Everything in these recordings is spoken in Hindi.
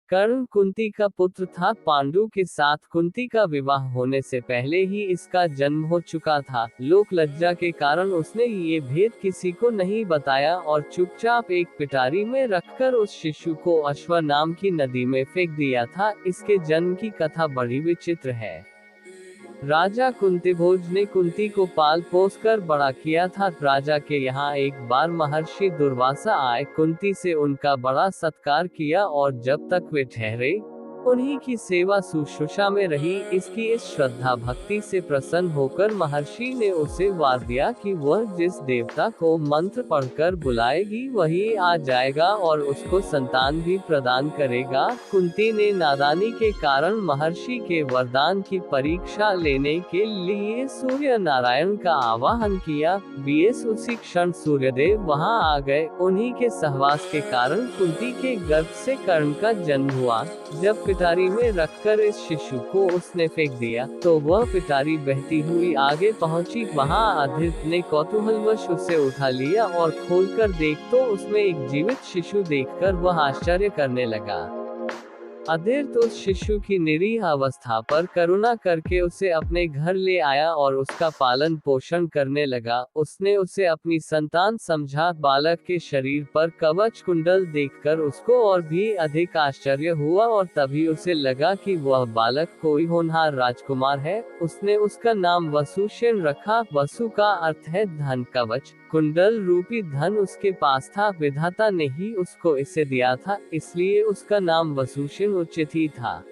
कर्ण कुंती का पुत्र था। पांडु के साथ कुंती का विवाह होने से पहले ही इसका जन्म हो चुका था। लोक लज्जा के कारण उसने ये भेद किसी को नहीं बताया और चुपचाप एक पिटारी में रखकर उस शिशु को अश्व नाम की नदी में फेंक दिया था। इसके जन्म की कथा बड़ी विचित्र है। राजा कुंतीभोज ने कुंती को पाल पोस कर बड़ा किया था। राजा के यहाँ एक बार महर्षि दुर्वासा आए, कुंती से उनका बड़ा सत्कार किया और जब तक वे ठहरे उन्हीं की सेवा शुश्रूषा में रही। इसकी इस श्रद्धा भक्ति से प्रसन्न होकर महर्षि ने उसे वार दिया कि वह जिस देवता को मंत्र पढ़कर बुलाएगी वही आ जाएगा और उसको संतान भी प्रदान करेगा। कुंती ने नादानी के कारण महर्षि के वरदान की परीक्षा लेने के लिए सूर्य नारायण का आवाहन किया। बीएस उसी क्षण सूर्यदेव वहां आ गए। उन्हीं के सहवास के कारण कुंती के गर्भ से कर्ण का जन्म हुआ। जब पिटारी में रखकर इस शिशु को उसने फेंक दिया तो वह पिटारी बहती हुई आगे पहुंची। वहां अधीर ने कौतूहलवश उसे उठा लिया और खोलकर देख तो उसमें एक जीवित शिशु देखकर वह आश्चर्य करने लगा। अधीर तो उस शिशु की निरीह अवस्था पर करुणा करके उसे अपने घर ले आया और उसका पालन पोषण करने लगा। उसने उसे अपनी संतान समझा। बालक के शरीर पर कवच कुंडल देखकर उसको और भी अधिक आश्चर्य हुआ और तभी उसे लगा कि वह बालक कोई होनहार राजकुमार है। उसने उसका नाम वसुसेन रखा। वसु का अर्थ है धन, कवच कुंडल रूपी धन उसके पास था। विधाता ने ही उसको इसे दिया था, इसलिए उसका नाम वसुसेन उचित ही था।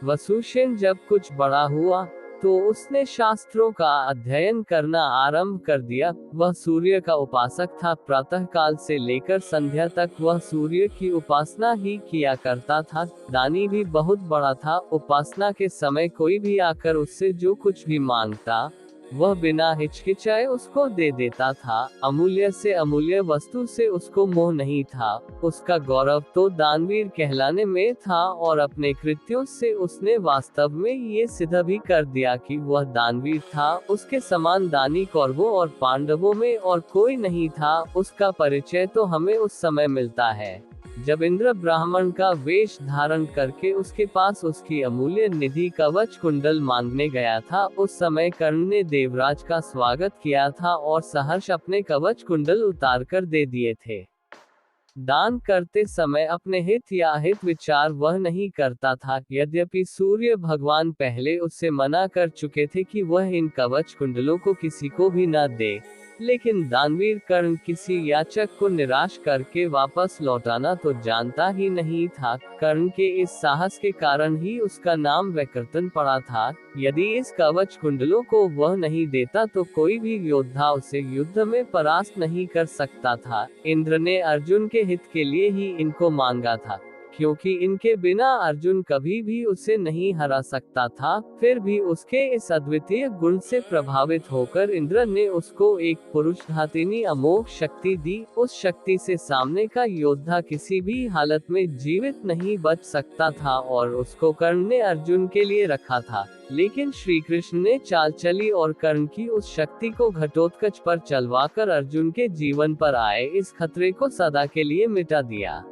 वसुसेन जब कुछ बड़ा हुआ तो उसने शास्त्रों का अध्ययन करना आरंभ कर दिया। वह सूर्य का उपासक था। प्रातः काल से लेकर संध्या तक वह सूर्य की उपासना ही किया करता था। दानी भी बहुत बड़ा था। उपासना के समय कोई भी आकर उससे जो कुछ भी मांगता वह बिना हिचकिचाए उसको दे देता था। अमूल्य से अमूल्य वस्तु से उसको मोह नहीं था। उसका गौरव तो दानवीर कहलाने में था और अपने कृत्यों से उसने वास्तव में ये सिद्ध भी कर दिया कि वह दानवीर था। उसके समान दानी कौरवों और पांडवों में और कोई नहीं था। उसका परिचय तो हमें उस समय मिलता है जब इंद्र ब्राह्मण का वेश धारण करके उसके पास उसकी अमूल्य निधि कवच कुंडल मांगने गया था। उस समय कर्ण ने देवराज का स्वागत किया था और सहर्ष अपने कवच कुंडल उतारकर दे दिए थे। दान करते समय अपने हित या अहित विचार वह नहीं करता था। यद्यपि सूर्य भगवान पहले उससे मना कर चुके थे कि वह इन कवच कुंडलों को किसी को भी न दे, लेकिन दानवीर कर्ण किसी याचक को निराश करके वापस लौटाना तो जानता ही नहीं था। कर्ण के इस साहस के कारण ही उसका नाम वैकर्तन पड़ा था। यदि इस कवच कुंडलों को वह नहीं देता तो कोई भी योद्धा उसे युद्ध में परास्त नहीं कर सकता था। इंद्र ने अर्जुन के हित के लिए ही इनको मांगा था, क्योंकि इनके बिना अर्जुन कभी भी उसे नहीं हरा सकता था। फिर भी उसके इस अद्वितीय गुण से प्रभावित होकर इंद्र ने उसको एक पुरुष धातिनी अमोघ शक्ति दी। उस शक्ति से सामने का योद्धा किसी भी हालत में जीवित नहीं बच सकता था और उसको कर्ण ने अर्जुन के लिए रखा था। लेकिन श्री कृष्ण ने चाल चली और कर्ण की उस शक्ति को घटोत्कच पर चलवाकर अर्जुन के जीवन पर आए इस खतरे को सदा के लिए मिटा दिया।